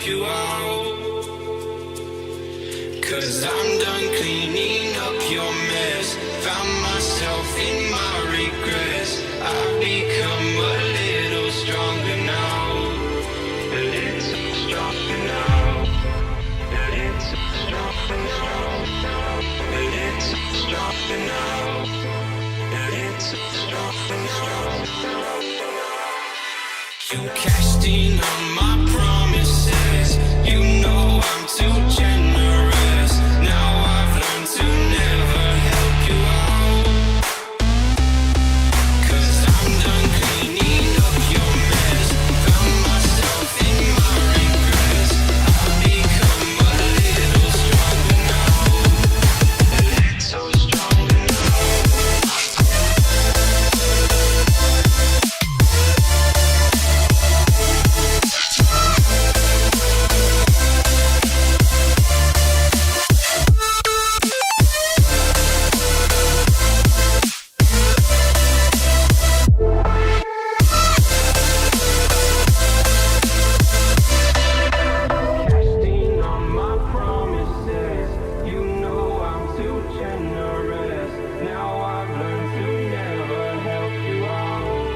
you out. 'Cause I'm done cleaning up your mess. Found myself in my regrets. I've become a little stronger now. A little stronger now. A little stronger now. A little stronger now. A little stronger now. You cashed in on my promises. You know I'm too generous. Now I've learned to never help you out. 'Cause I'm done cleaning up your mess. Found myself in my regrets. I've become a little stronger now. A little stronger now. Casting on my promises. You know I'm too generous. Now I've learned to never help you out.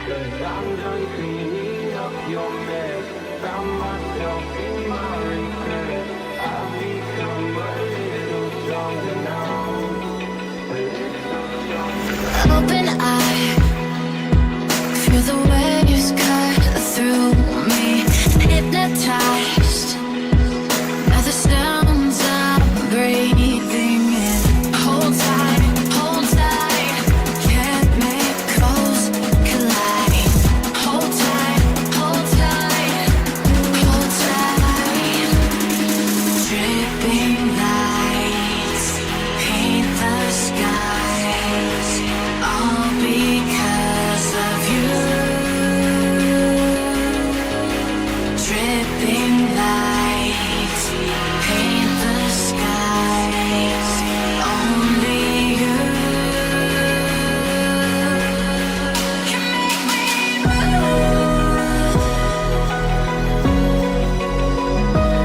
'Cause I'm done cleaning up your mess. Found myself in my regrets. I've become a little stronger now. A little stronger now. Open eye, feel the waves cut through me. Hypnotized by the sounds I'm breathing in. Hold tight, chemicals collide. Hold tight, hold tight, hold tight. Dripping lights paint the skies, all because of you. Dripping lights paint the skies, only you can make me move.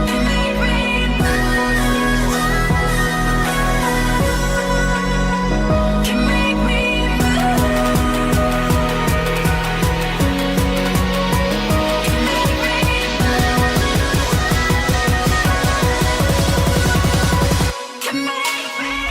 Can make me move. Can make me Can make me.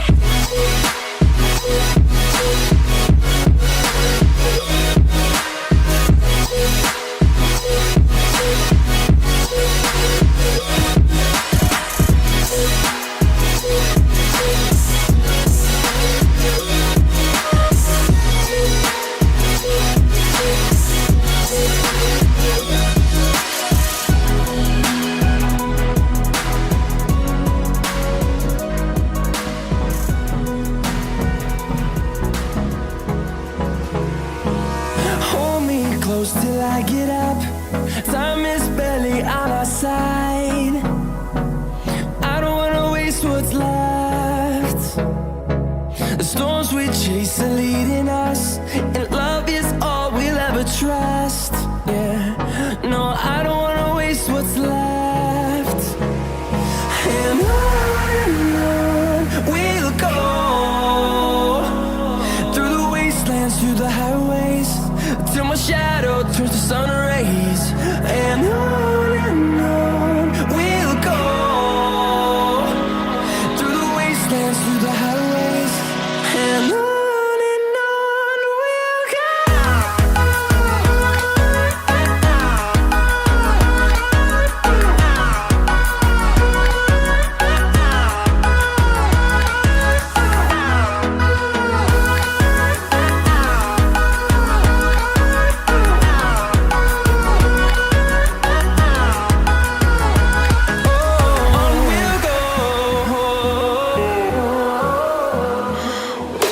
Hold me close till I get up. Time is barely on our side. I don't wanna waste what's left. The storms we chase are leading us, and love is all we'll ever trust. Yeah, no, I don't wanna waste what's left. And on we'll go, through the wastelands, through the highways, till my shadow turns to sun rays. And on we'll go, through the wastelands, through the highways. And on we'll go.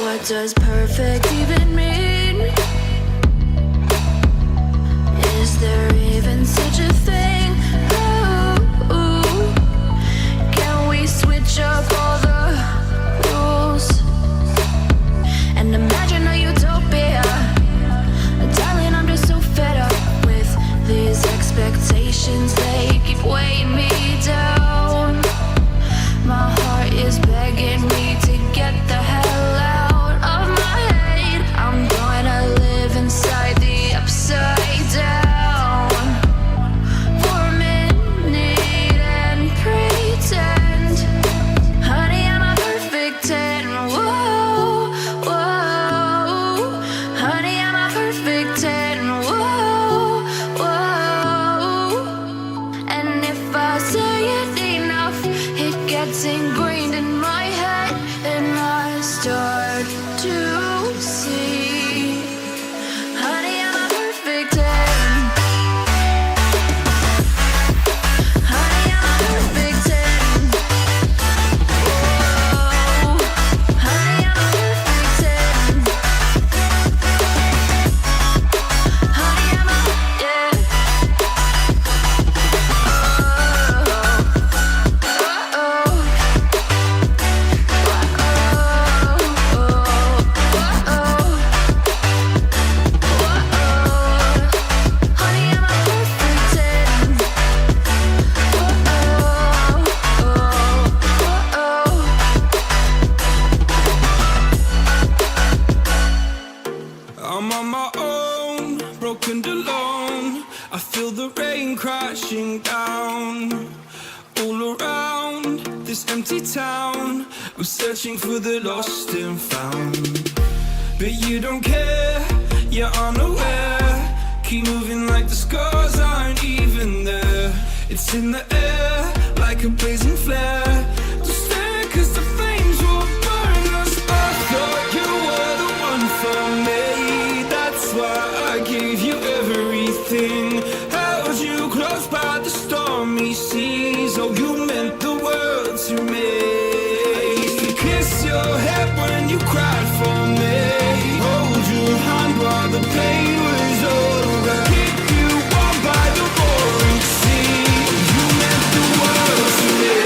What does perfect even mean? Is there even such a thing? Ooh, can we switch up all the rules and imagine a utopia? Darling, I'm just so fed up with these expectations. expectations, they keep weighing me down. My heart is begging me to get the hell out of my head. I'm gonna live inside the upside down for a minute and pretend, honey, I'm a perfect 10. Whoa, whoa, honey, I'm a perfect 10. Whoa, whoa. And if I say it enough, it gets ingrained in my head, and I start to see, honey, I'm a perfect 10. Honey, I'm a perfect 10. Whoa, honey, I'm a perfect 10. Honey, I'm a, yeah. I'm on my own, broken and alone. I feel the rain crashing down all around this empty town. I'm searching for the lost and found, but you don't care, you're unaware. Keep moving like the scars aren't even there. It's in the air like a blazing flare. Don't stare 'cause the flames will burn us. I thought you were the one for me. That's why I gave you everything. Held you close by the stormy seas. Oh, you meant the world to me. I used to kiss your head when you cried for me. Hold your hand while the pain was over. Keep you warm by the roaring sea. You meant the world to me.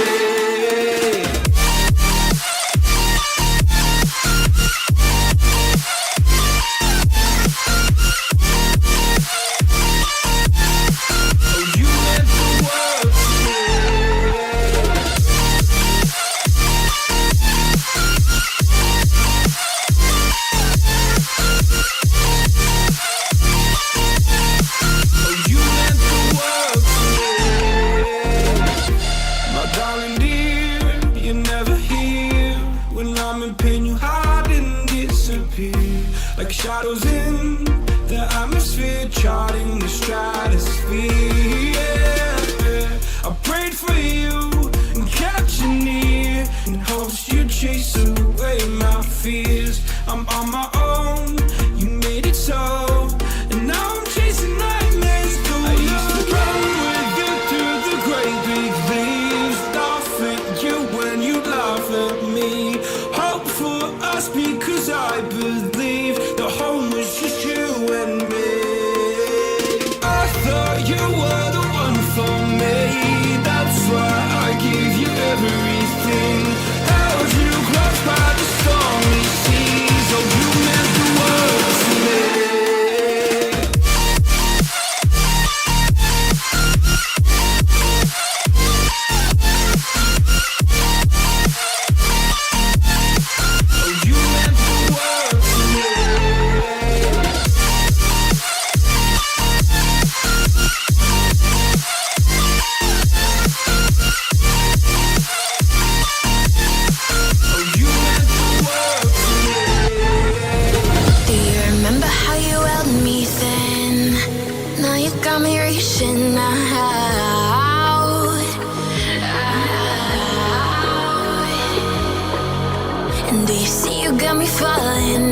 Like shadows in the atmosphere, charting the stratosphere. Yeah. I prayed for you and kept you near in hopes you'd chase away my fears. I'm on my own, you made it so, and now I'm chasing nightmares. I used to run with you through the great big leaves, laugh at you when you laugh at me. Hope for us because I believe the home was just you and me. I thought you were the one for me. That's why I gave you everything. Held you close by the stormy seas. Oh, you meant the world to me. Got me reaching out, and do you see you got me falling in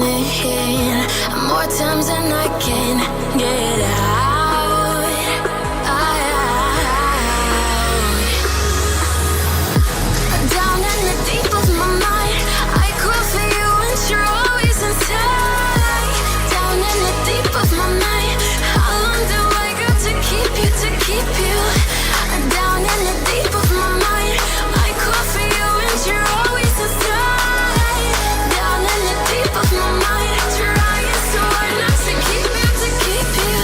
more times than I can get out. Down in the deep of my mind, I crawl for you and you're always inside. Down in the deep of my mind, how long do I got to keep you, to keep you? Down in the deep of my mind, I call for you and you're always inside. Down in the deep of my mind, trying so hard not to keep you, to keep you.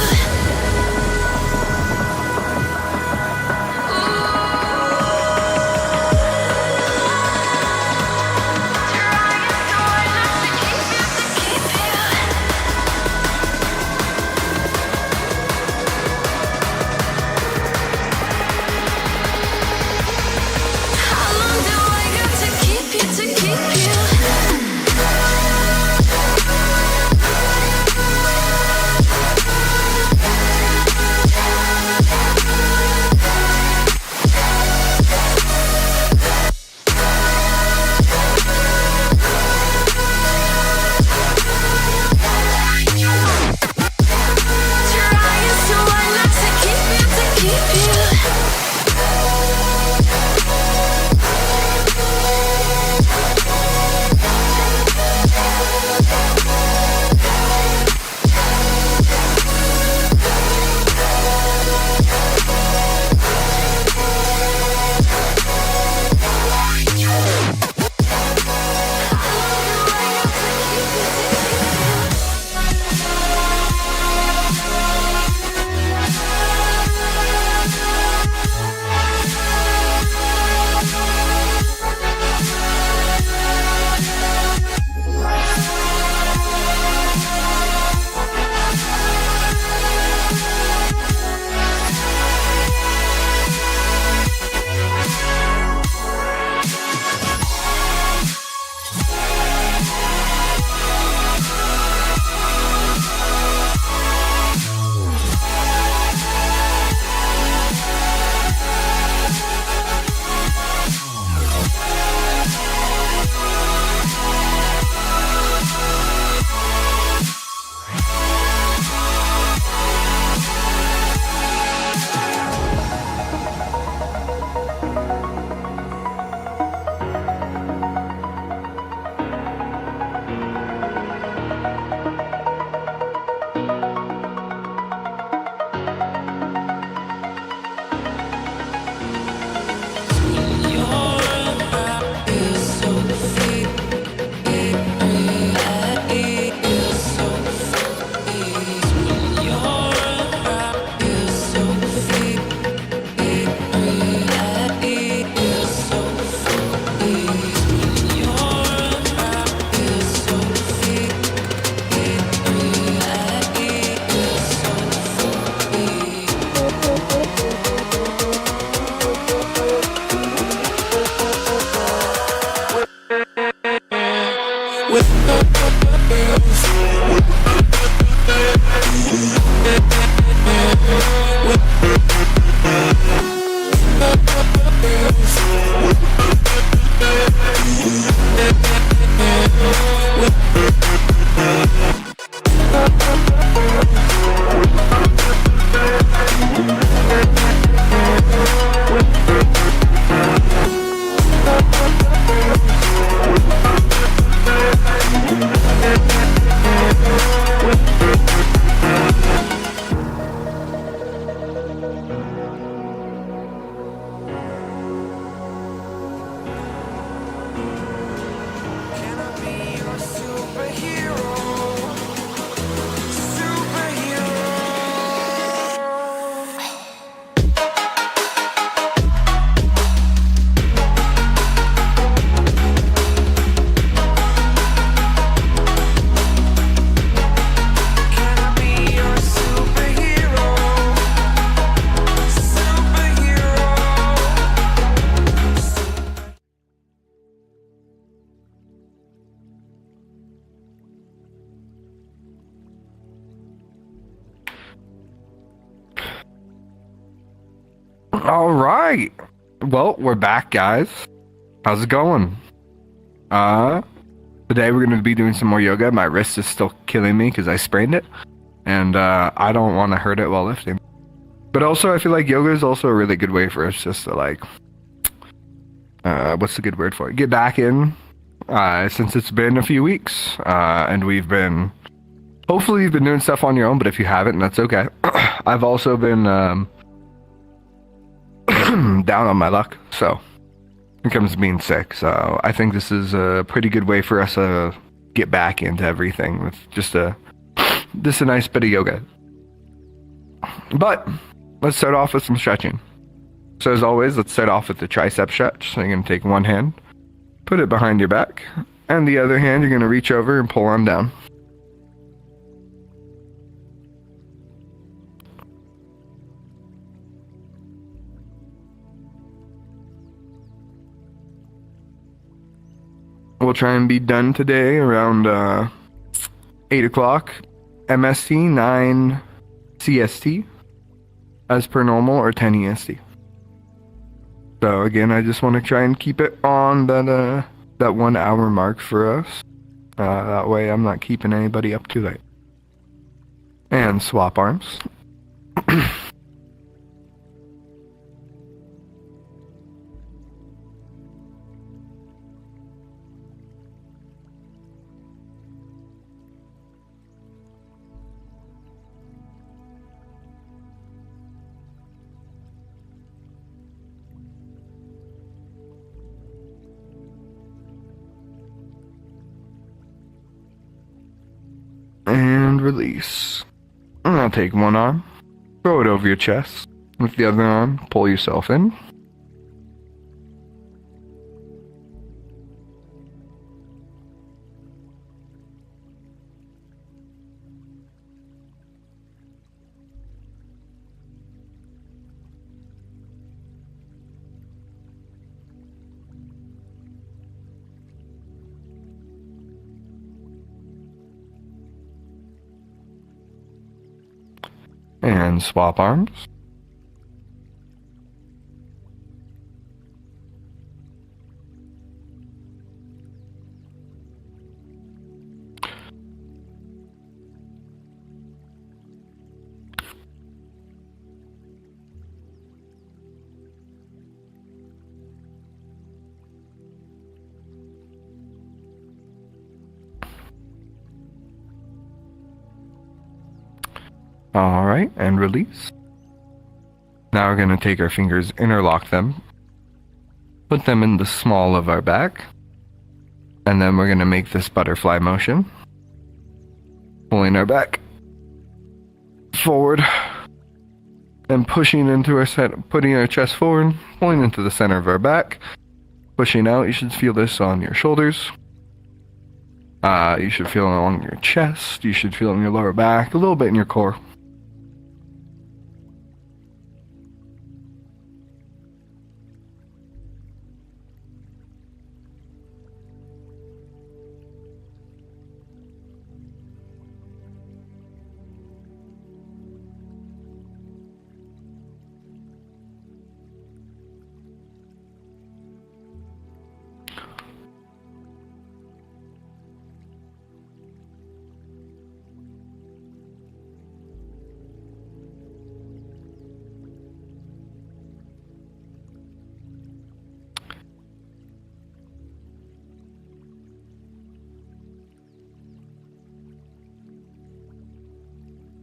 All right. Well, we're back, guys. How's it going? Today we're going to be doing some more yoga. My wrist is still killing me because I sprained it, and I don't want to hurt it while lifting. But also, I feel like yoga is also a really good way for us just to, like, what's the good word for it? Get back in, since it's been a few weeks, and hopefully you've been doing stuff on your own, but if you haven't, that's okay. I've also been, down on my luck, so it comes to being sick. So I think this is a pretty good way for us to get back into everything with just a nice bit of yoga. But let's start off with some stretching. So as always, let's start off with the tricep stretch. So you're going to take one hand, put it behind your back, and the other hand you're going to reach over and pull on down. We'll try and be done today around 8 o'clock MST, 9 CST, as per normal, or 10 EST. So again, I just want to try and keep it on that 1 hour mark for us. That way I'm not keeping anybody up too late. And swap arms. release. And I'll take one arm, throw it over your chest. With the other arm, pull yourself in. And swap arms. Alright, and release. Now we're going to take our fingers, interlock them, put them in the small of our back, and then we're going to make this butterfly motion, pulling our back forward, and pushing into our putting our chest forward, pulling into the center of our back, pushing out. You should feel this on your shoulders. You should feel it along your chest. You should feel it in your lower back, a little bit in your core.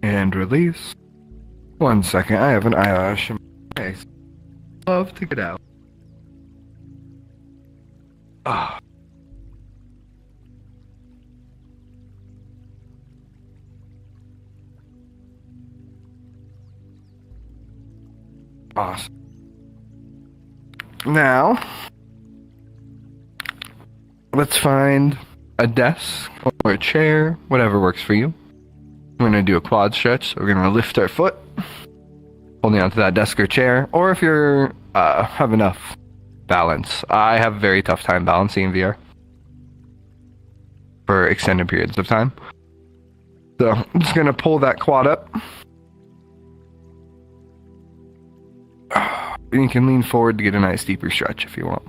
And release. 1 second, I have an eyelash in my face. Love to get out. Ah. Awesome. Now, let's find a desk or a chair, whatever works for you. We're going to do a quad stretch, so we're going to lift our foot, holding onto that desk or chair, or if you're have enough balance. I have a very tough time balancing in VR for extended periods of time. So I'm just going to pull that quad up. And you can lean forward to get a nice deeper stretch if you want.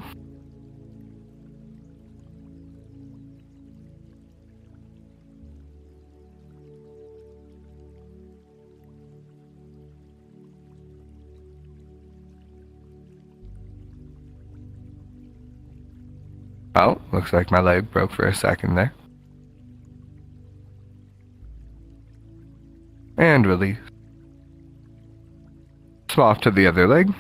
Oh, looks like my leg broke for a second there. And release. Swap to the other leg.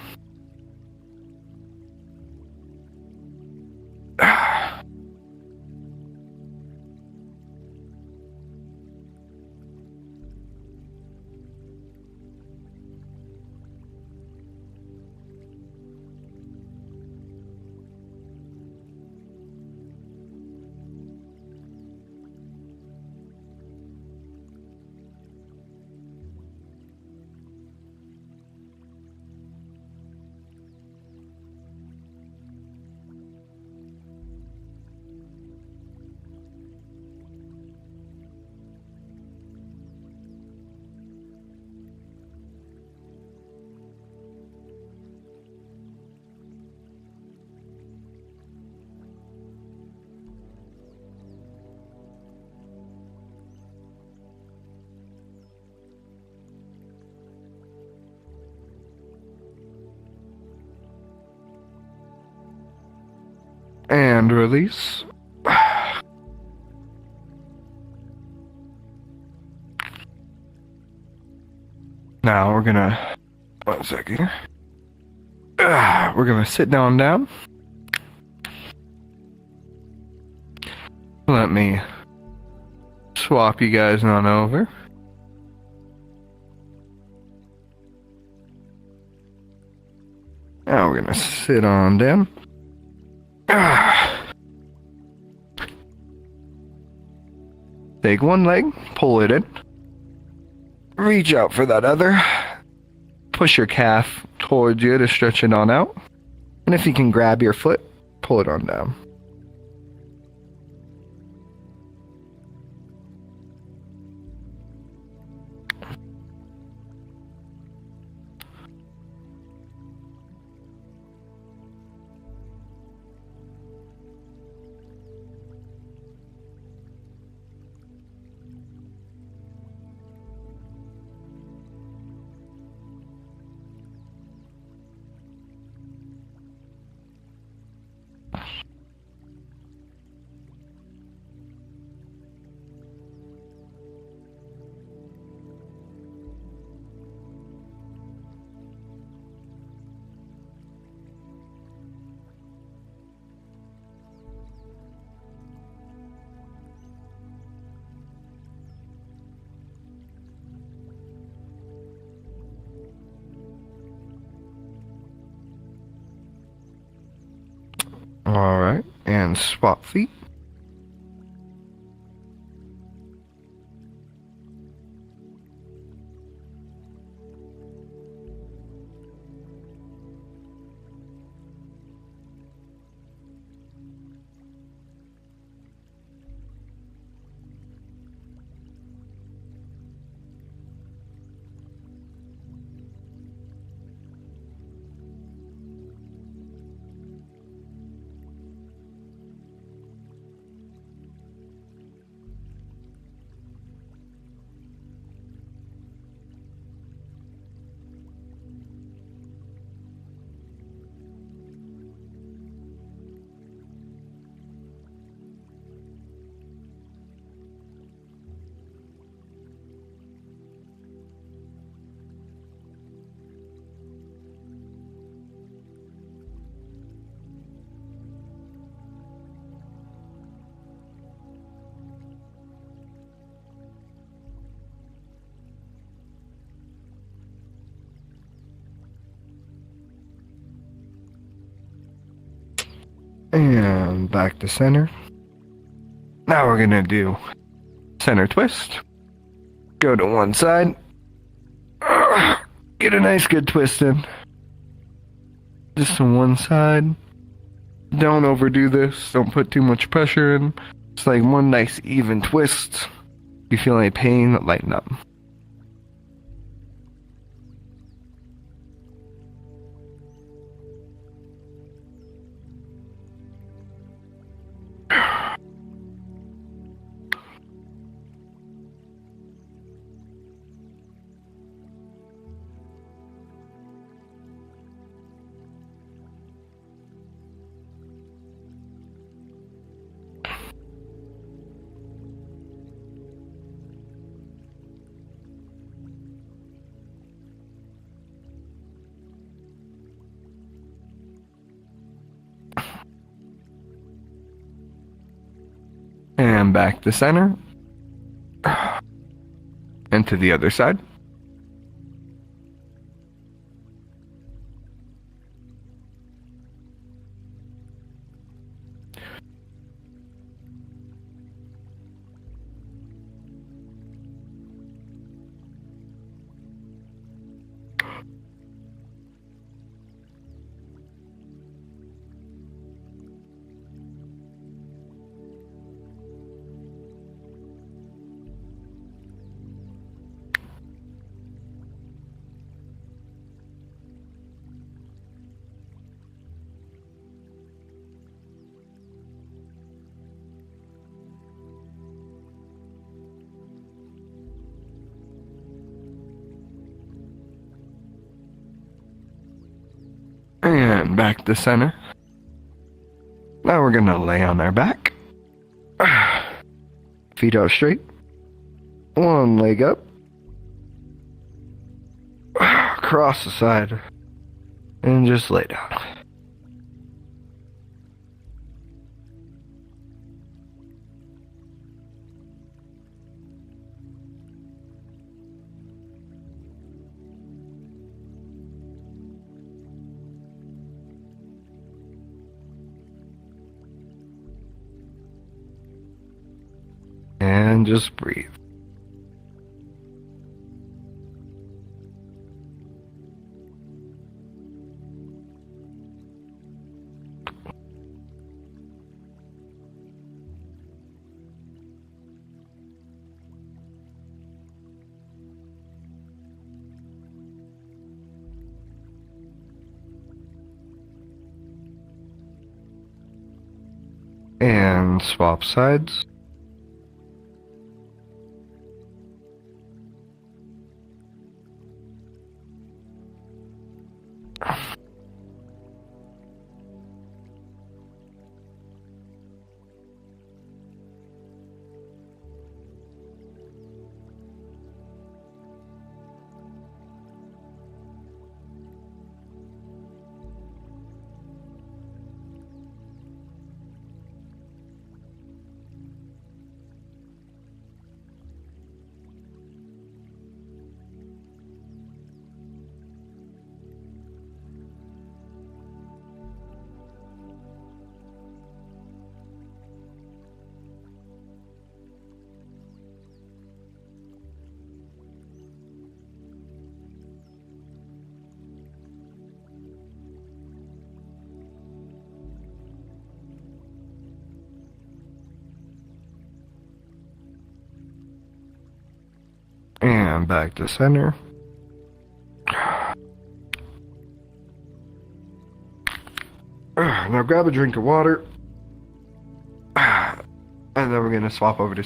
And release. Now we're gonna, 1 second here. We're gonna sit down. Let me swap you guys on over. Now we're gonna sit on down. Take one leg, pull it in. Reach out for that other. Push your calf towards you to stretch it on out. And if you can grab your foot, pull it on down. Alright, and swap feet. And back to center. Now we're gonna do center twist. Go to one side. Get a nice good twist in. Just on one side. Don't overdo this. Don't put too much pressure in. It's like one nice even twist. If you feel any pain, lighten up. And back to center. And to the other side. And back to center. Now we're gonna lay on our back. Feet out straight. One leg up. Cross the side. And just lay down. And just breathe. And swap sides. And back to center. Now grab a drink of water. And then we're going to swap over to...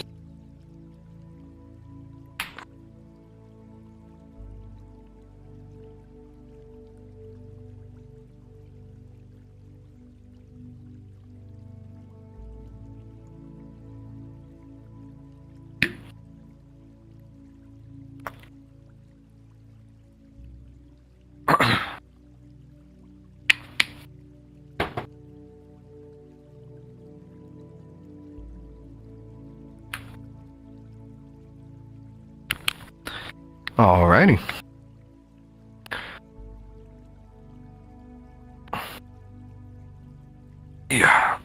Alrighty. Yeah.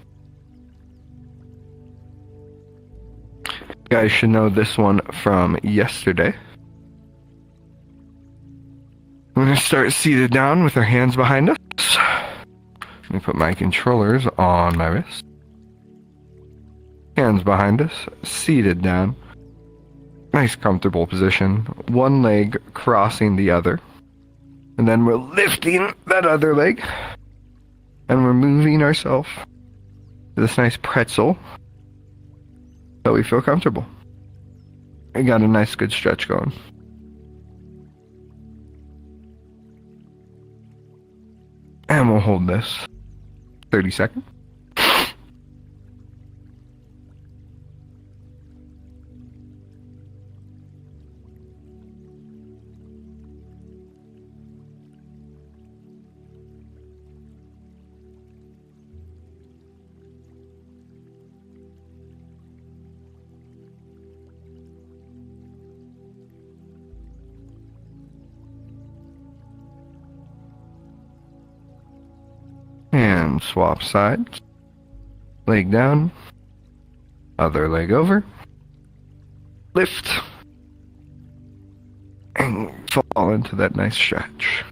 You guys should know this one from yesterday. We're going to start seated down with our hands behind us. Let me put my controllers on my wrist. Hands behind us, seated down. Nice comfortable position. One leg crossing the other. And then we're lifting that other leg. And we're moving ourselves to this nice pretzel so we feel comfortable. We got a nice good stretch going. And we'll hold this 30 seconds. And swap sides. Leg down. Other leg over. Lift. And fall into that nice stretch.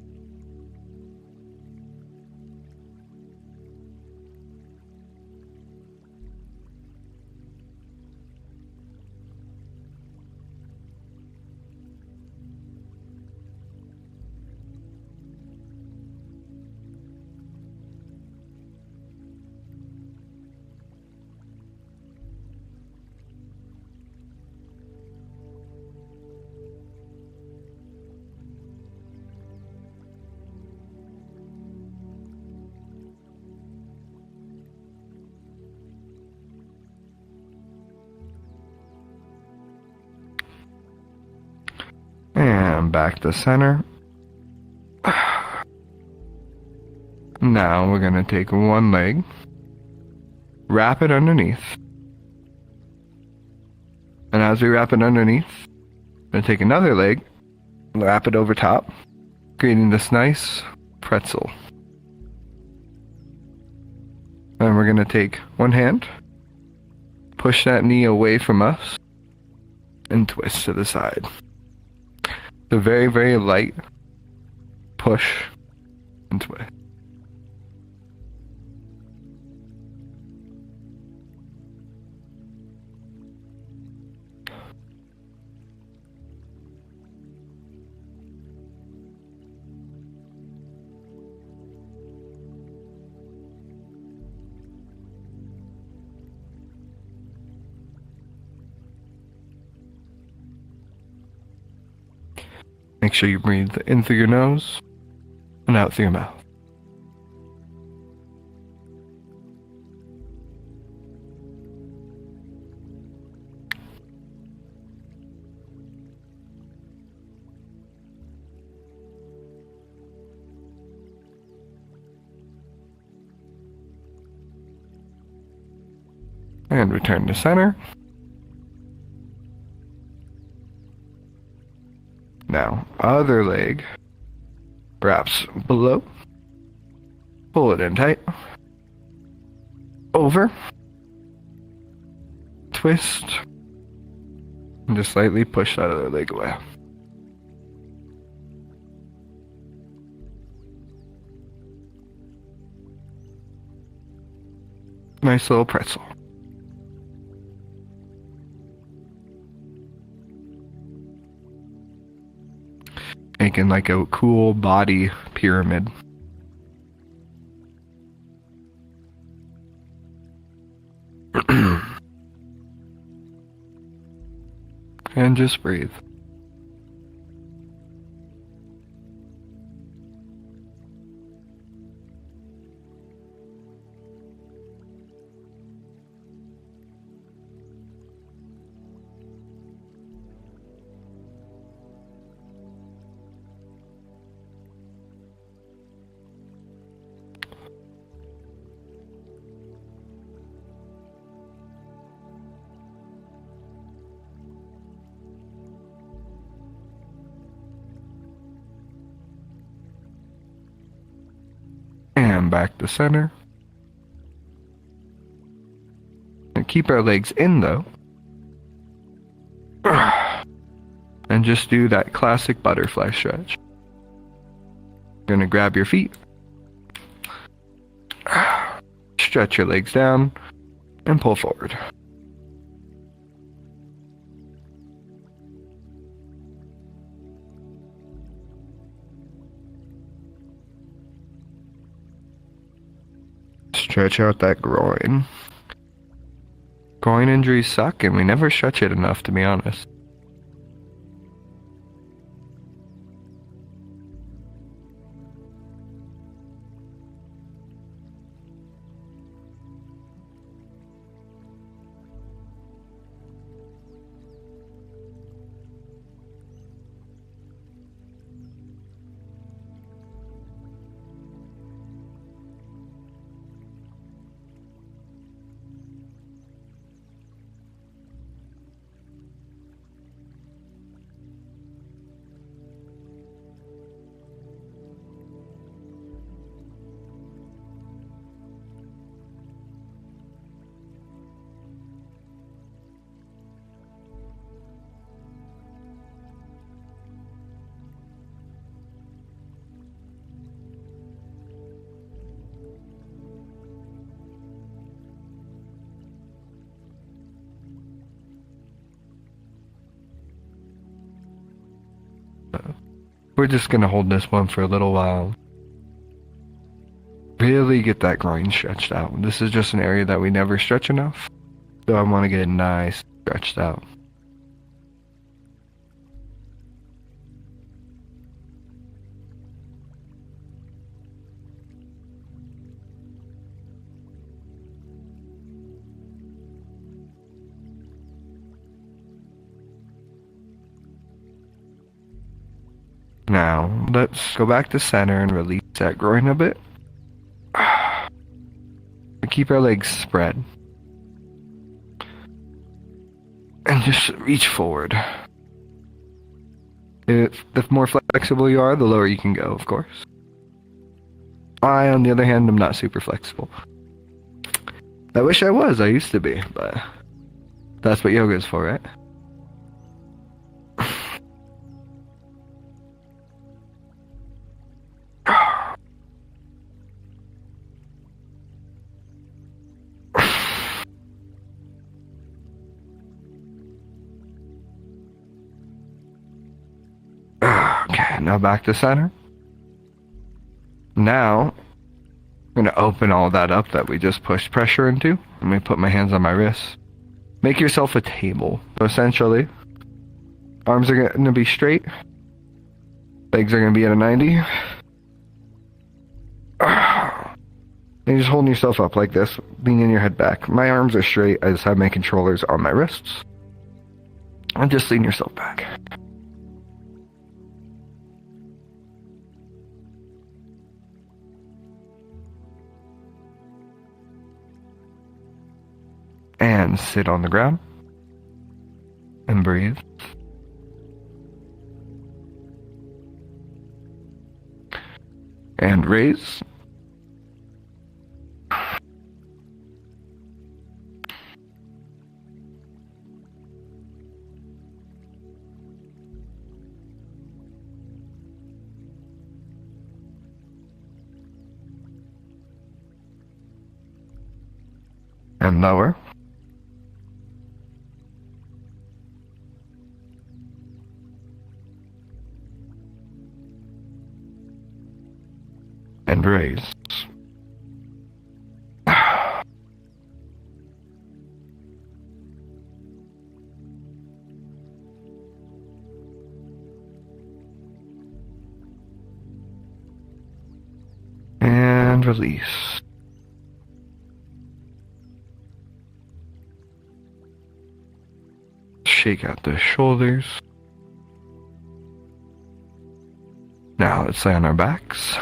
And back to center. Now we're going to take one leg, wrap it underneath. And as we wrap it underneath, we're going to take another leg, wrap it over top, creating this nice pretzel. Then we're going to take one hand, push that knee away from us, and twist to the side. The very, very light push and twist. Make sure you breathe in through your nose and out through your mouth. And return to center. Now, other leg, wraps below, pull it in tight, over, twist, and just slightly push that other leg away. Nice little pretzel. Making like a cool body pyramid. And just breathe. And back to center. And keep our legs in though. And just do that classic butterfly stretch. You're gonna grab your feet. Stretch your legs down and pull forward. Stretch out that groin. Groin injuries suck, and we never stretch it enough, to be honest. We're just gonna hold this one for a little while. Really get that groin stretched out. This is just an area that we never stretch enough, so I want to get it nice stretched out. Now, let's go back to center and release that groin a bit. Keep our legs spread. And just reach forward. The more flexible you are, the lower you can go, of course. I, on the other hand, am not super flexible. I wish I was. I used to be, but that's what yoga is for, right? Now back to center. Now, I'm going to open all that up that we just pushed pressure into. Let me put my hands on my wrists. Make yourself a table. So essentially, arms are going to be straight. Legs are going to be at a 90. And you're just holding yourself up like this, leaning your head back. My arms are straight. I just have my controllers on my wrists. And just lean yourself back. And sit on the ground. And breathe. And raise. And lower. And raise. And release. Shake out the shoulders. Now let's lay on our backs.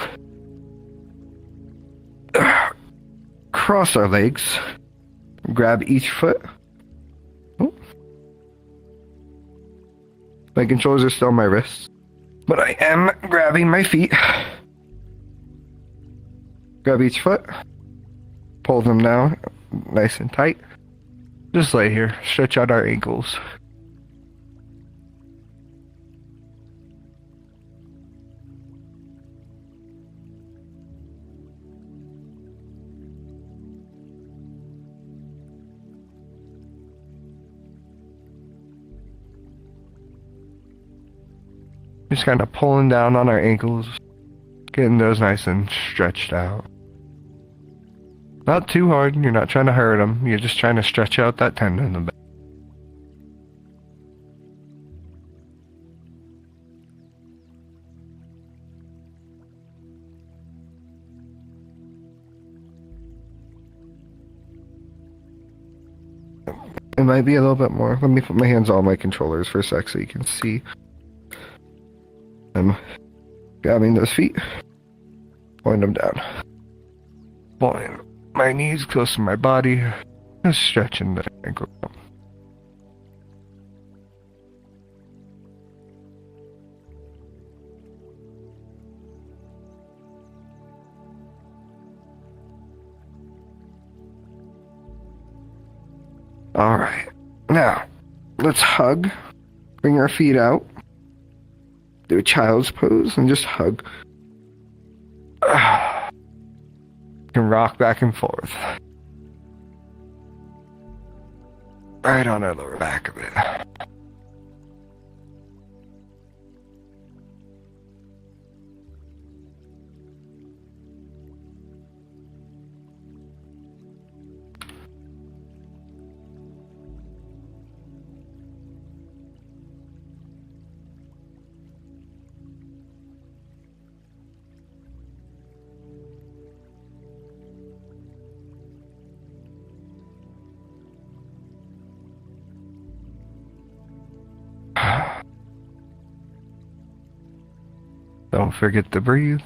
Cross our legs. Grab each foot. Oh. My controllers are still on my wrists, but I am grabbing my feet. Grab each foot. Pull them down nice and tight. Just lay here. Stretch out our ankles. Just kind of pulling down on our ankles, getting those nice and stretched out. Not too hard, you're not trying to hurt them, you're just trying to stretch out that tendon a bit. It might be a little bit more. Let me put my hands on my controllers for a sec so you can see. I'm grabbing those feet, pulling them down, pulling my knees close to my body, just stretching the ankle. Alright, now let's hug, bring our feet out. Do a child's pose and just hug. You can rock back and forth. Right on our lower back a bit. Don't forget to breathe.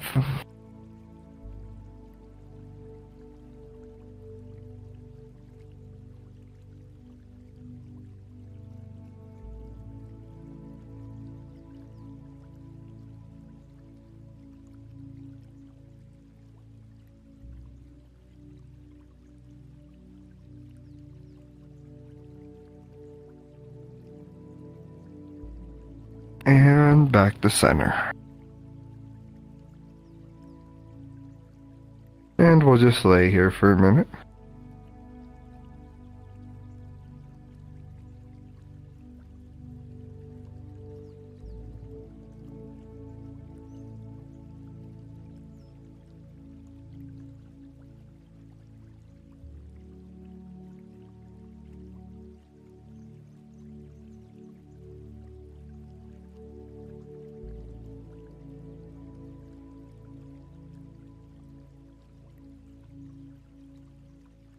And back to center. And we'll just lay here for a minute.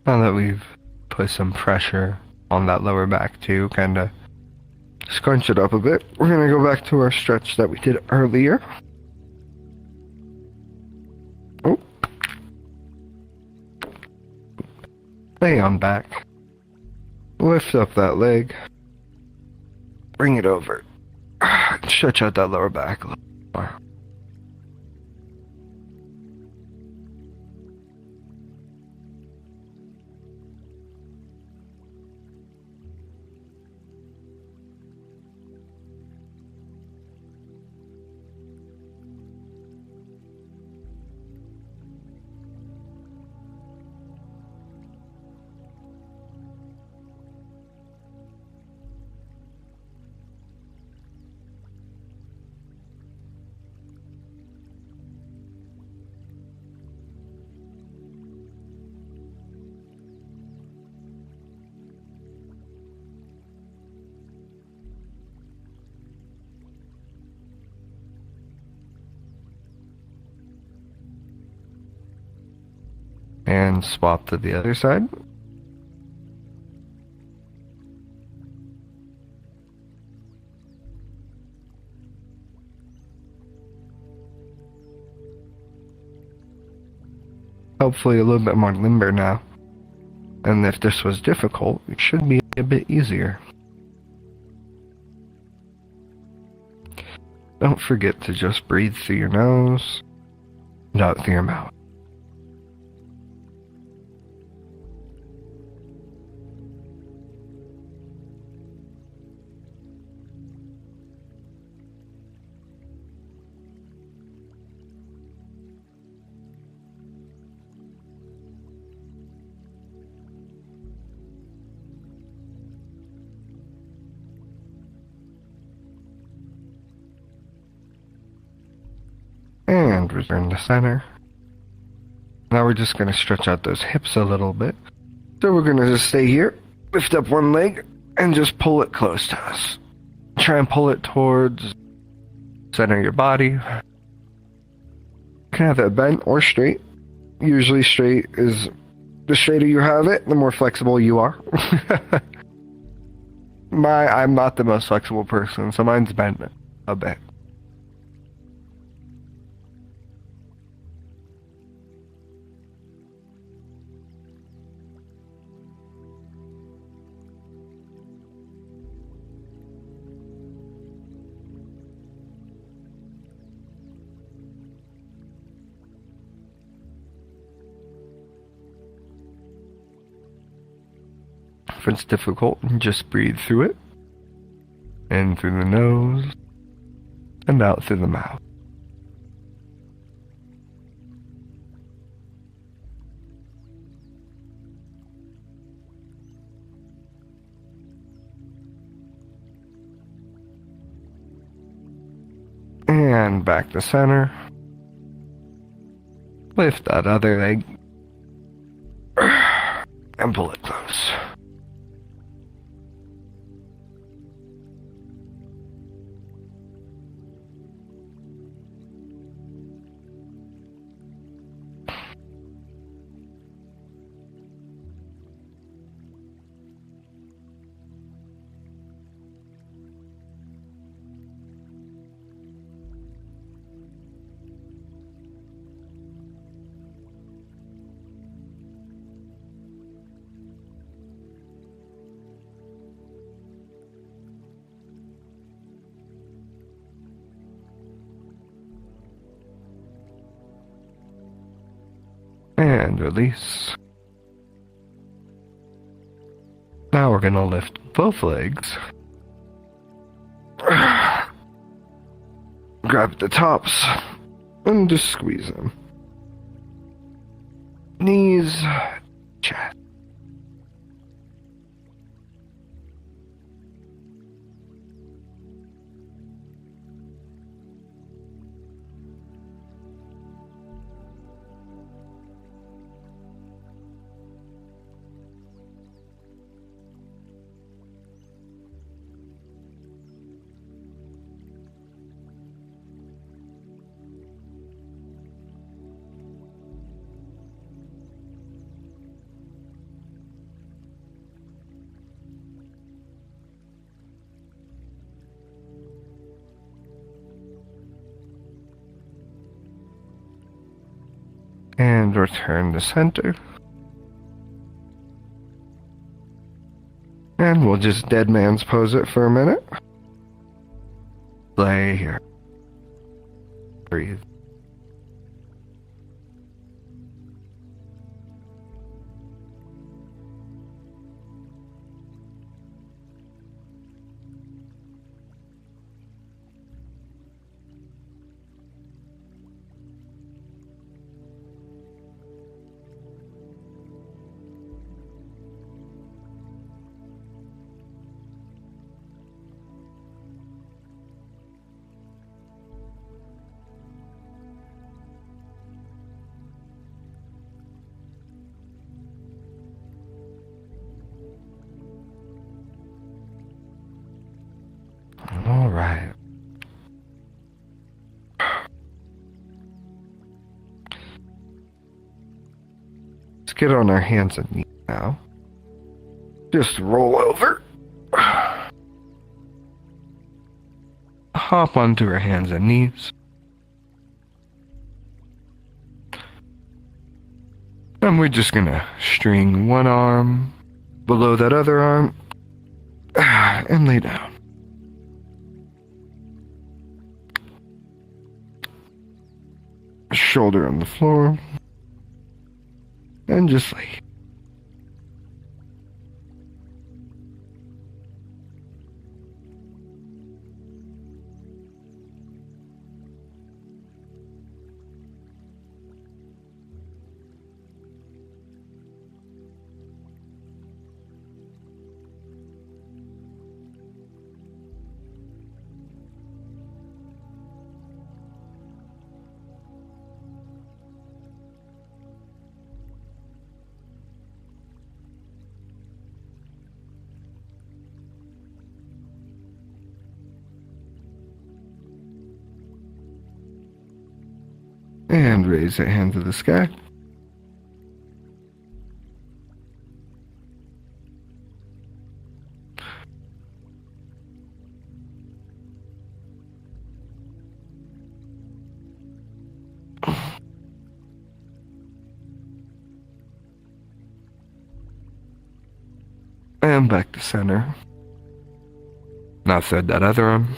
Now that we've put some pressure on that lower back too, kind of scrunch it up a bit, we're going to go back to our stretch that we did earlier. Oh. Lay on back. Lift up that leg. Bring it over. Stretch out that lower back a little more. And swap to the other side. Hopefully a little bit more limber now. And if this was difficult, it should be a bit easier. Don't forget to just breathe through your nose and out through your mouth. And return to center. Now we're just going to stretch out those hips a little bit. So we're going to just stay here, lift up one leg, and just pull it close to us. Try and pull it towards center of your body. You can have it bent or straight. Usually straight is, the straighter you have it, the more flexible you are. I'm not the most flexible person, so mine's bent a bit. If it's difficult, just breathe through it. In through the nose, and out through the mouth. And back to center. Lift that other leg. And pull it close. And release. Now we're going to lift both legs. Grab the tops and just squeeze them. Knees, chest. And return to center. And we'll just dead man's pose it for a minute. Lay here. Breathe. All right. Let's get on our hands and knees now. Just roll over. Hop onto our hands and knees. And we're just gonna string one arm below that other arm and lay down. Shoulder on the floor. And just lay. And raise that hand to the sky. And back to center. Now thread that other arm.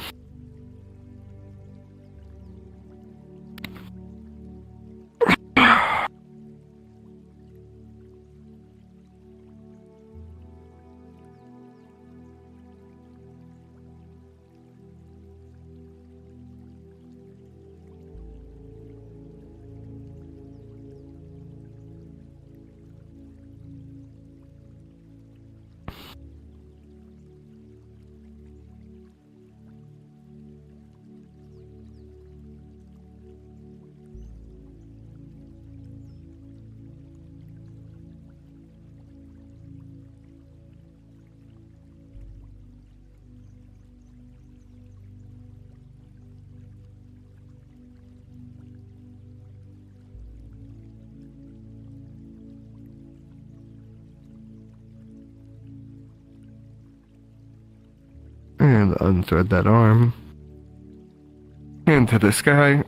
And unthread that arm. Hand to the sky.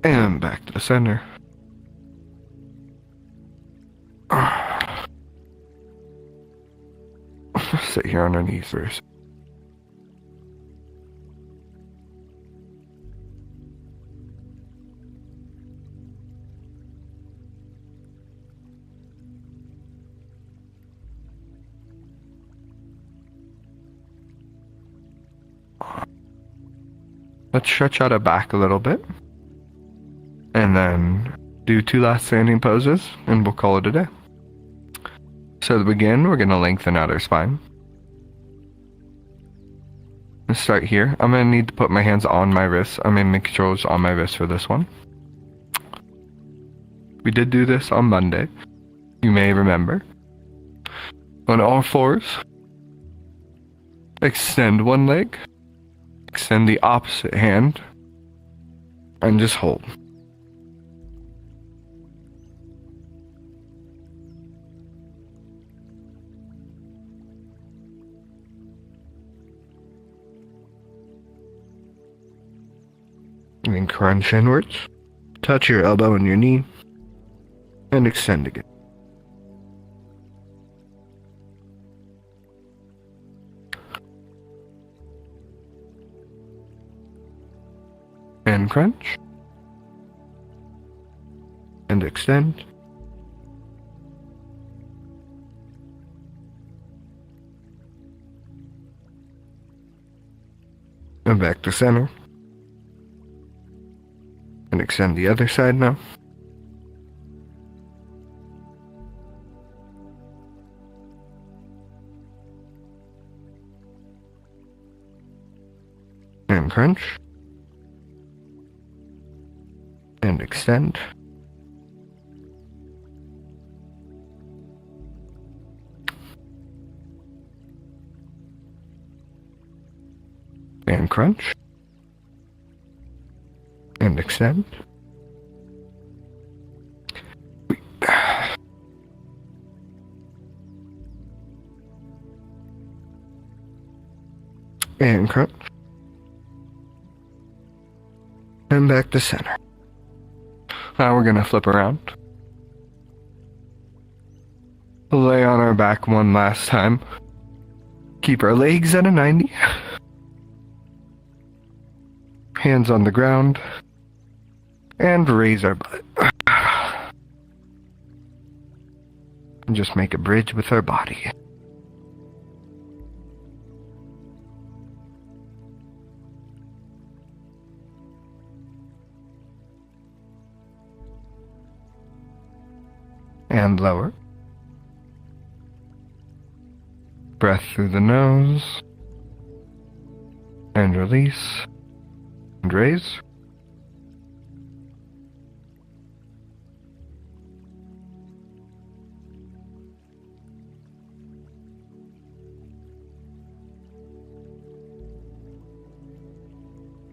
And back to the center. Sit here on our knees first. Let's stretch out our back a little bit. And then do 2 last standing poses, and we'll call it a day. So to begin, we're going to lengthen out our spine. Let's start here. I'm going to need to put my hands on my wrists. I'm going to make controls on my wrists for this one. We did do this on Monday. You may remember. On all fours, extend one leg, Extend the opposite hand and just hold. And then crunch inwards. Touch your elbow and your knee and extend again. And crunch. And extend. And back to center. And extend the other side now. And crunch. And extend. And crunch. And extend. And crunch. And back to center. Now we're gonna flip around. Lay on our back one last time. Keep our legs at a 90. Hands on the ground. And raise our butt. And just make a bridge with our body. And lower. Breath through the nose. And release. And raise.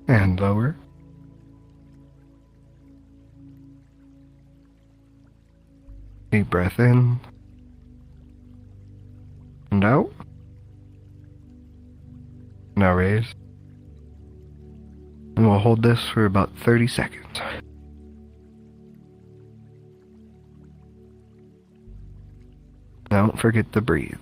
And lower. Deep breath in. And out. Now raise. And we'll hold this for about 30 seconds. Don't forget to breathe.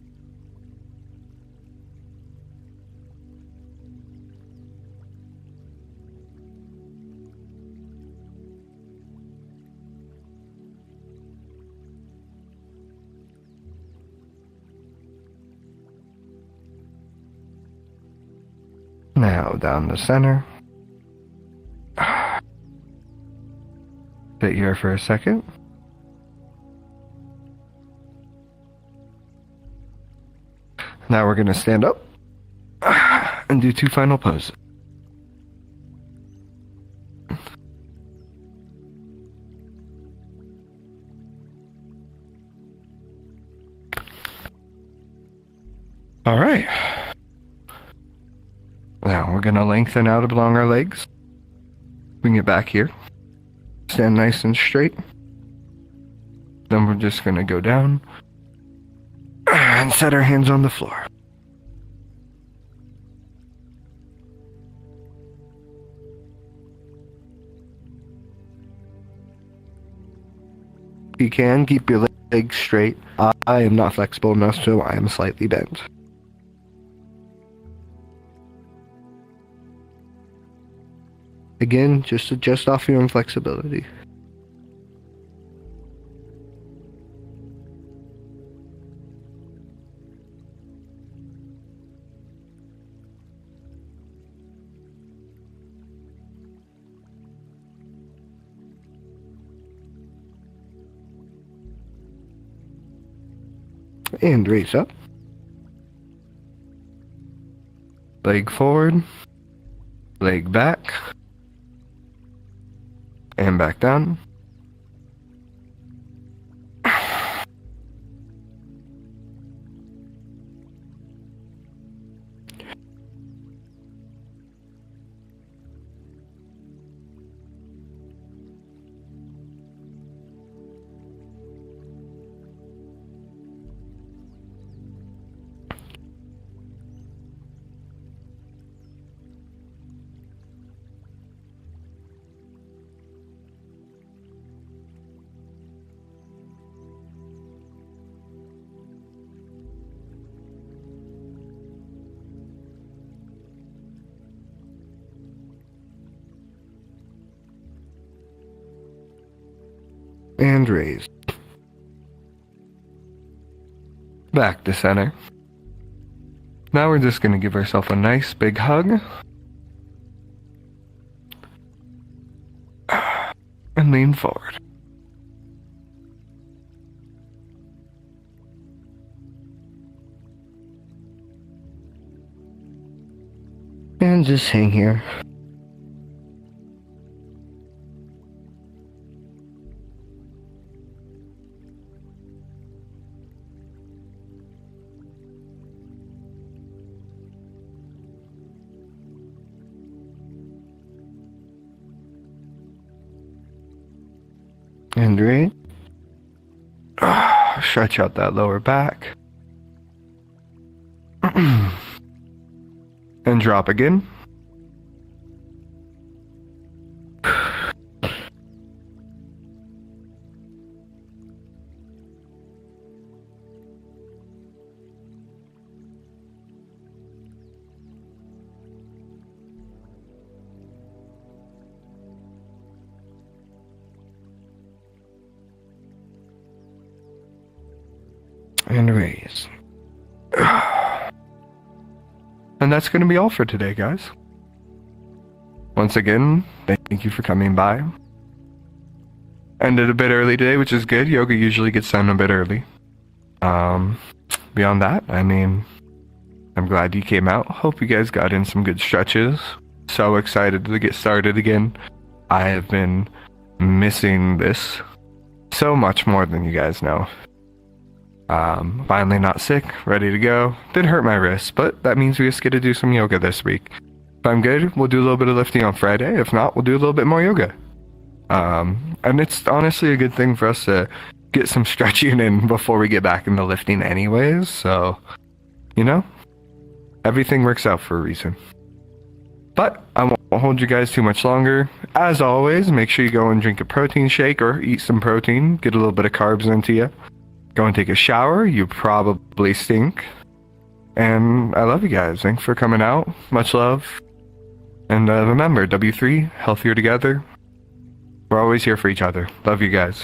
Now down the center. Sit here for a second. Now we're going to stand up and do 2 final poses. All right. Now we're going to lengthen out along our legs. Bring it back here. Stand nice and straight. Then we're just going to go down and set our hands on the floor. You can keep your legs straight. I am not flexible enough, so I am slightly bent. Again, just adjust off your own flexibility. And raise up. Leg forward. Leg back. And back down. And raise. Back to center. Now we're just going to give ourselves a nice big hug. And lean forward. And just hang here. And right. Stretch out that lower back. And drop again. And raise. And that's going to be all for today, guys. Once again, thank you for coming by. Ended a bit early today, which is good. Yoga usually gets done a bit early. Beyond that, I mean, I'm glad you came out. Hope you guys got in some good stretches. So excited to get started again. I have been missing this so much more than you guys know. Finally not sick, ready to go. Did hurt my wrist, but that means we just get to do some yoga this week. If I'm good, we'll do a little bit of lifting on Friday. If not, we'll do a little bit more yoga. And it's honestly a good thing for us to get some stretching in before we get back into lifting anyways. So, you know, everything works out for a reason. But I won't hold you guys too much longer. As always, make sure you go and drink a protein shake or eat some protein. Get a little bit of carbs into you. Go and take a shower. You probably stink. And I love you guys. Thanks for coming out. Much love. And remember, W3, healthier together. We're always here for each other. Love you guys.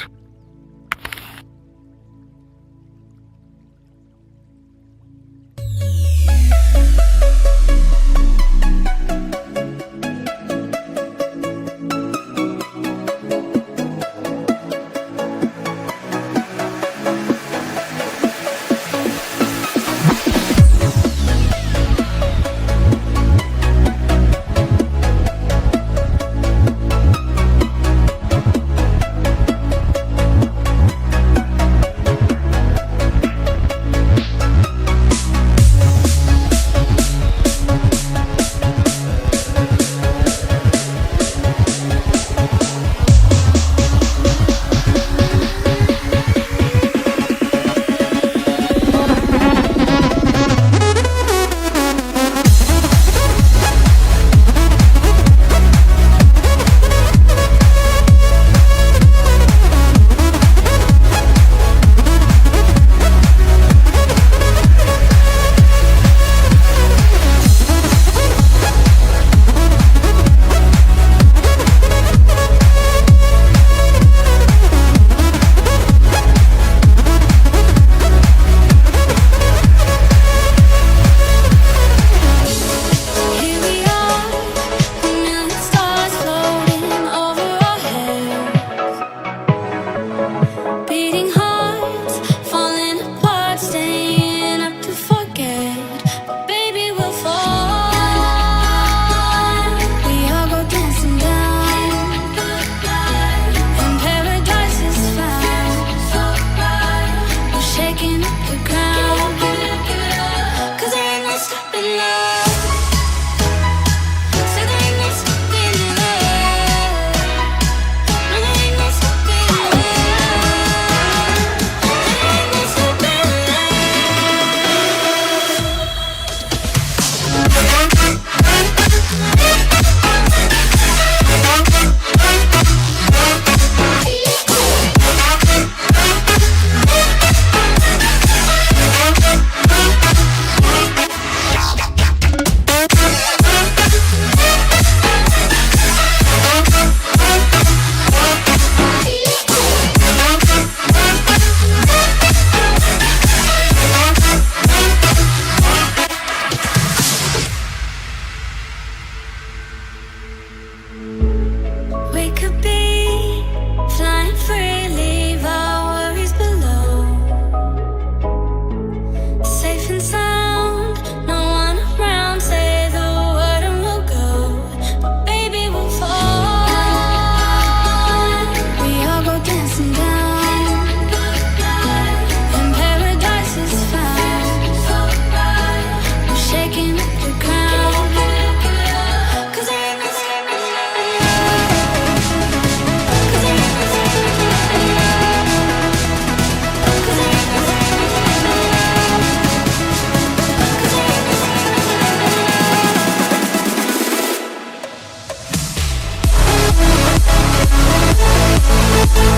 Bye.